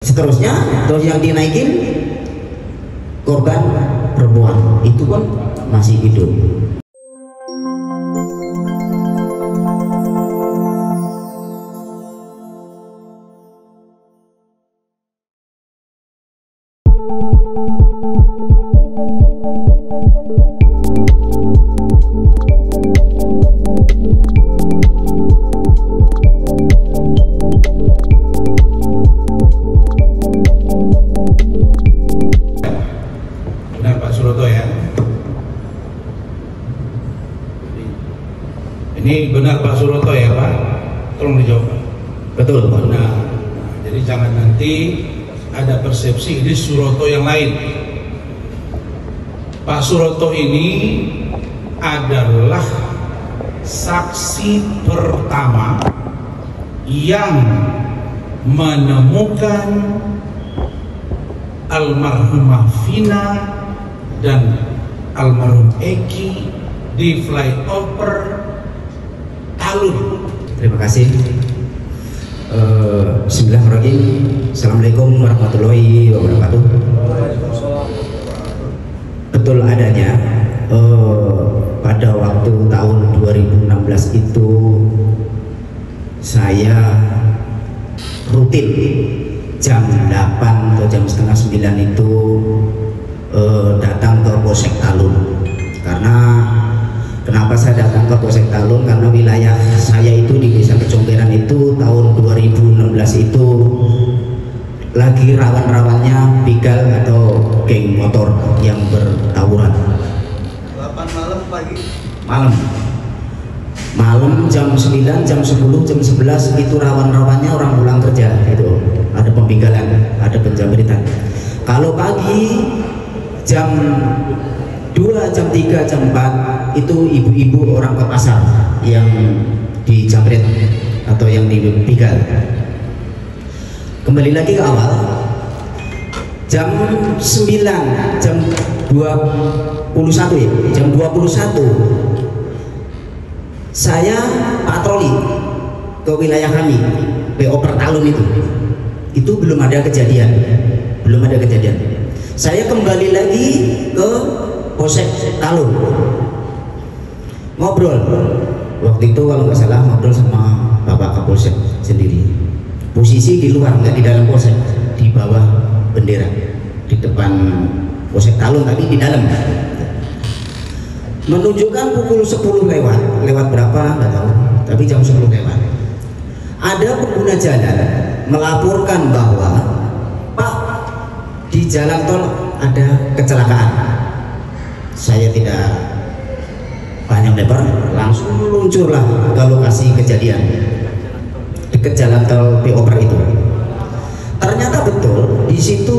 seterusnya. Terus yang dinaikin korban perempuan itu pun masih hidup. Ini benar Pak Suroto ya Pak? Tolong dijawab. Betul Pak. Nah, jadi jangan nanti ada persepsi ini Suroto yang lain. Pak Suroto ini adalah saksi pertama yang menemukan almarhumah Vina dan almarhum Eki di flyover Talun. Terima kasih. Bismillahirrahmanirrahim. Assalamualaikum warahmatullahi wabarakatuh. Betul adanya pada waktu tahun 2016 itu saya rutin jam 8 atau jam setengah 9 itu datang ke Polsek Talun. Karena kenapa saya datang ke Polsek Talun? Karena wilayah saya itu di Desa Kecomberan itu tahun 2016 itu lagi rawan-rawannya begal atau geng motor yang bertawuran. 8 malam pagi? Malam jam 9, jam 10, jam 11 itu rawan-rawannya orang pulang kerja itu. Ada pembegalan, ada penjamretan. Kalau pagi jam 2, jam 3, jam 4 itu ibu-ibu orang ke pasar yang dijamret atau yang dibegal. Kembali lagi ke awal, jam 9, jam 21 ya, jam 21 saya patroli ke wilayah kami, PO Pertalun itu belum ada kejadian. Saya kembali lagi ke Polsek Talun, ngobrol. Waktu itu kalau nggak salah ngobrol sama Bapak Kapolsek sendiri. Posisi di luar, nggak di dalam polsek, di bawah bendera, di depan Polsek Talun tapi di dalam. Menunjukkan pukul 10 lewat berapa nggak tahu, tapi jam 10 lewat. Ada pengguna jalan melaporkan bahwa Pak, di jalan tol ada kecelakaan. Saya tidak panjang lebar, langsung meluncurlah ke lokasi kejadian dekat jalan tol PO itu. Ternyata betul di situ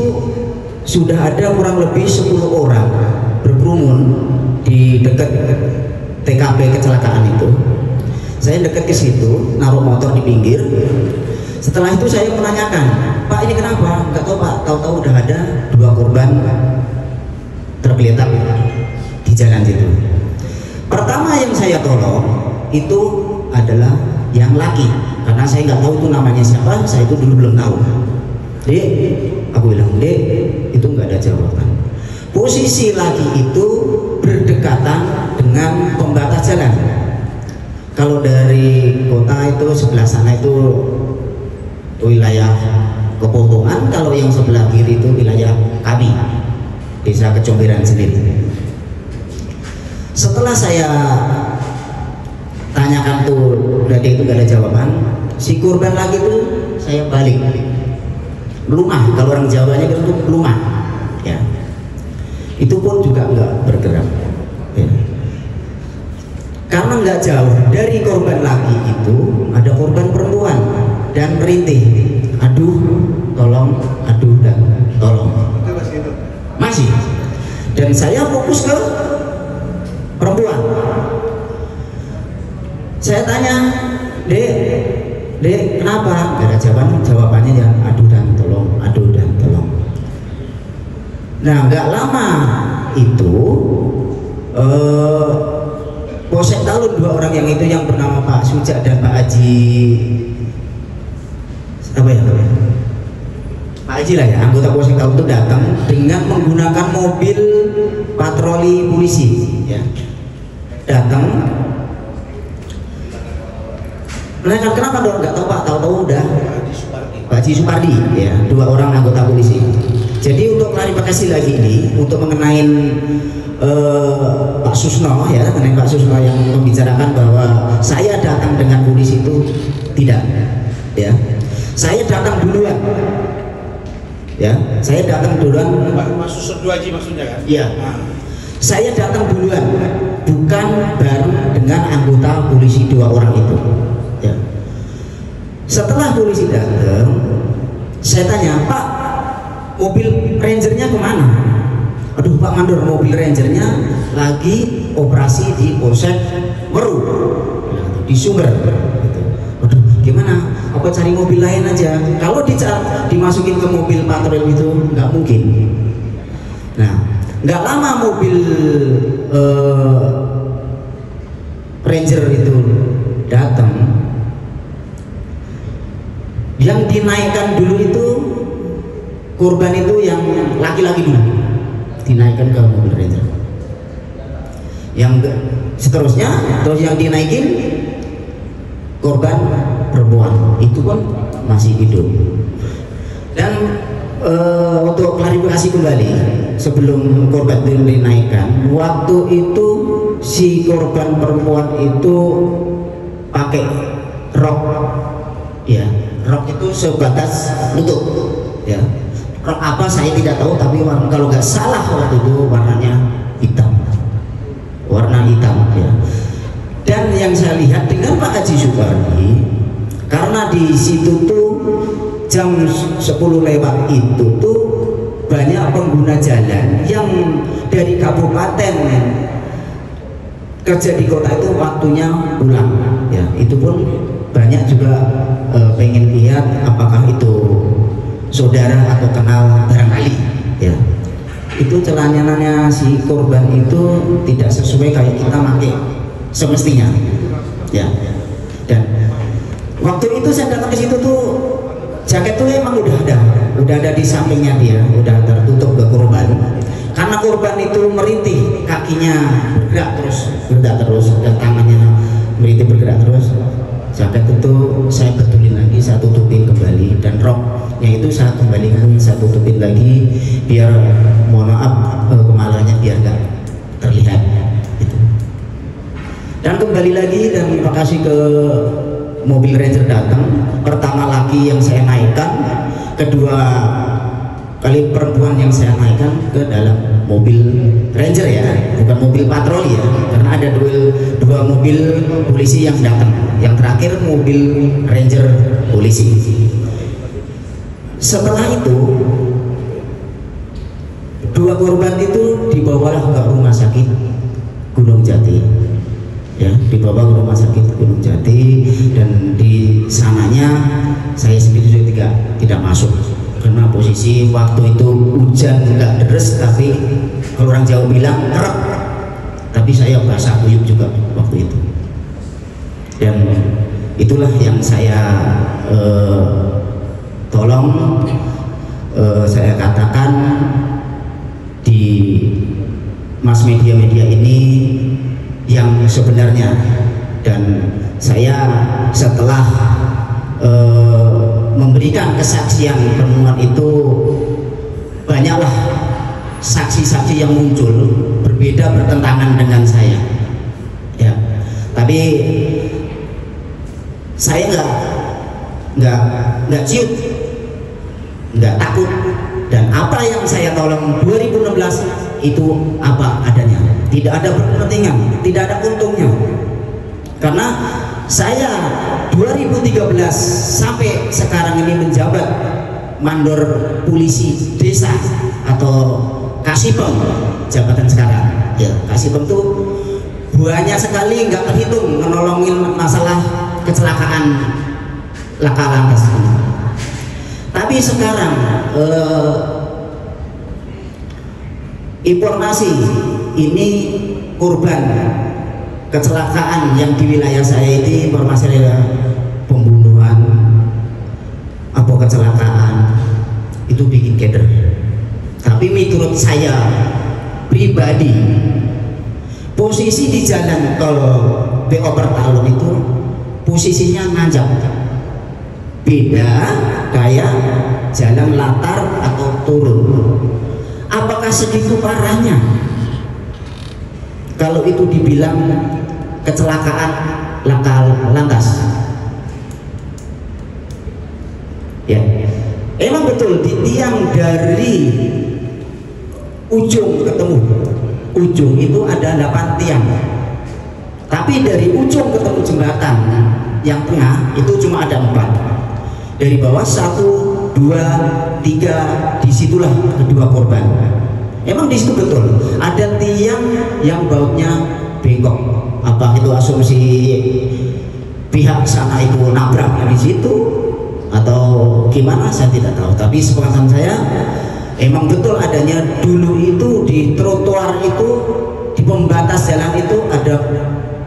sudah ada kurang lebih 10 orang berkerumun di dekat TKP kecelakaan itu. Saya dekat ke situ, naruh motor di pinggir. Setelah itu saya menanyakan, Pak ini kenapa? Nggak tahu Pak, tahu-tahu udah ada 2 korban tergeletak di jalan situ. Pertama yang saya tolong itu adalah yang laki, karena saya nggak tahu itu namanya siapa, saya itu dulu belum tahu. Dek, aku bilang, Dek, itu nggak ada jawaban. Posisi laki itu berdekatan dengan pembatas jalan. Kalau dari kota itu sebelah sana itu wilayah Kepompongan, kalau yang sebelah kiri itu wilayah kami, Desa Kecomberan sendiri. Setelah saya tanyakan tuh, berarti itu gak ada jawaban. Si korban lagi tuh saya balik melumah, kalau orang Jawanya kan itu melumah ya. Itu pun juga nggak bergerak ya. Karena nggak jauh dari korban laki itu ada korban perempuan dan merintih, aduh tolong, aduh dan tolong. Masih. Dan saya fokus ke perempuan. Saya tanya, Dek, kenapa? Gak ada jawabannya ya aduh dan tolong, aduh dan tolong. Nah, nggak lama itu Polsek Talun 2 orang yang itu yang bernama Pak Sujak dan Pak Haji apa ya? Pak Haji lah ya, anggota Polsek Taut itu datang dengan menggunakan mobil patroli polisi, ya. Datang. Mereka kenapa dong? Nggak tahu Pak, tahu-tahu udah Pak Haji Supardi, ya, 2 orang anggota polisi. Jadi untuk klarifikasi lagi ini, untuk mengenai Pak Susno, ya, mengenai Pak Susno yang membicarakan bahwa saya datang dengan polisi itu tidak, ya. Saya datang duluan. Ya, saya datang duluan. Pak Susno Haji maksudnya kan? Iya. Saya datang duluan, bukan bareng dengan anggota polisi 2 orang itu. Ya. Setelah polisi datang, saya tanya, Pak, mobil rangernya kemana? Aduh Pak Mandor, mobil rangernya lagi operasi di Polsek Meru, di Sumber. Aduh, gimana? Apa cari mobil lain aja? Kalau dimasukin ke mobil patroli itu nggak mungkin. Nah, nggak lama mobil Ranger itu datang. Yang dinaikkan dulu itu korban itu yang laki-laki dulu, dinaikkan ke mobil Ranger. Yang seterusnya, terus yang dinaikin korban perempuan itu pun masih hidup. Dan untuk klarifikasi kembali, sebelum korban itu dinaikkan, waktu itu si korban perempuan itu pakai rok, ya, rok itu sebatas lutut, ya. Rok apa saya tidak tahu, tapi kalau nggak salah waktu itu warnanya hitam, warna hitam, ya. Dan yang saya lihat dengan Pak Haji Supardi, karena di situ tuh jam 10 lewat itu tuh banyak pengguna jalan yang dari kabupaten kerja di kota itu waktunya pulang, ya. Itu pun banyak juga pengen lihat apakah itu saudara atau kenal barangkali, ya. Itu celananya si korban itu tidak sesuai kayak kita pakai semestinya, ya. Dan waktu itu saya datang ke situ tuh jaket tuh emang udah ada di sampingnya dia, udah tertutup ke korban. Karena korban itu merintih, kakinya bergerak terus, dan tangannya merintih bergerak terus. Jaket itu saya betulin lagi, saya tutupin kembali, dan roknya itu saya kembalikan, saya tutupin lagi biar, mohon maaf, kepalanya biar nggak terlihat. Dan kembali lagi, dan terima kasih ke mobil Ranger datang. Pertama laki yang saya naikkan, kedua kali perempuan yang saya naikkan ke dalam mobil Ranger, ya, bukan mobil patroli, ya, karena ada dua mobil polisi yang datang. Yang terakhir mobil Ranger polisi. Setelah itu 2 korban itu dibawalah ke rumah sakit Gunung Jati, ya, dibawa ke rumah sakit Gunung Jati, dan di sananya saya sendiri juga tidak masuk karena posisi waktu itu hujan, nggak deres, tapi kalau orang Jawa bilang kerep, tapi saya basah kuyup juga waktu itu. Dan itulah yang saya tolong, saya katakan di mass media ini yang sebenarnya. Dan saya setelah memberikan kesaksian pertemuan itu, banyaklah saksi-saksi yang muncul berbeda, bertentangan dengan saya, ya. Tapi saya nggak ciut, nggak takut, dan apa yang saya tolong 2016 itu apa adanya, tidak ada berkepentingan, tidak ada untungnya. Karena saya 2013 sampai sekarang ini menjabat mandor polisi desa atau Kasipem, jabatan sekarang, ya. Kasipem tuh banyak sekali, nggak terhitung menolongin masalah kecelakaan laka lantas. Tapi sekarang informasi ini korban kecelakaan yang di wilayah saya ini, informasi adalah pembunuhan, apa kecelakaan itu bikin keder. Tapi menurut saya pribadi, posisi di jalan tol BO Pertalun itu posisinya nanjak, beda kayak jalan latar atau turun. Apakah segitu parahnya kalau itu dibilang kecelakaan lantas? Ya, emang betul di tiang dari ujung ketemu ujung itu ada 8 tiang, tapi dari ujung ketemu jembatan yang tengah itu cuma ada 4. Dari bawah 1, 2, 3, disitulah kedua korban. Emang di situ betul ada tiang yang bautnya bengkok. Apa itu asumsi pihak sana itu nabrak di situ atau gimana, saya tidak tahu. Tapi sepengetahuan saya emang betul adanya dulu itu di trotoar itu, di pembatas jalan itu ada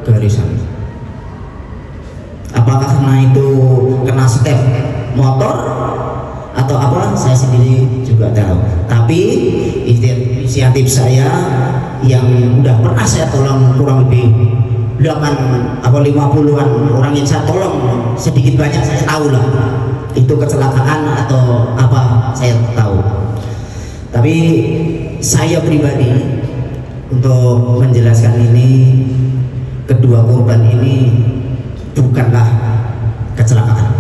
garisan. Apakah karena itu kena step motor atau apa, saya sendiri juga tahu. Tapi inisiatif saya yang udah pernah saya tolong kurang lebih 8 atau 50-an orang yang saya tolong, sedikit banyak saya tahu lah itu kecelakaan atau apa, saya tahu. Tapi saya pribadi untuk menjelaskan ini, kedua korban ini bukanlah kecelakaan.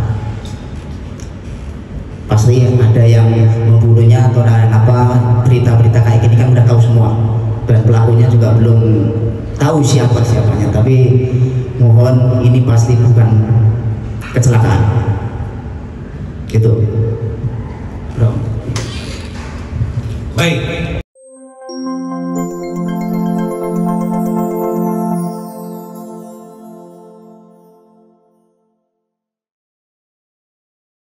Pasti ada yang membunuhnya atau apa, berita-berita kayak gini kan udah tahu semua, dan pelakunya juga belum tahu siapanya. Tapi mohon, ini pasti bukan kecelakaan gitu, bro. Baik.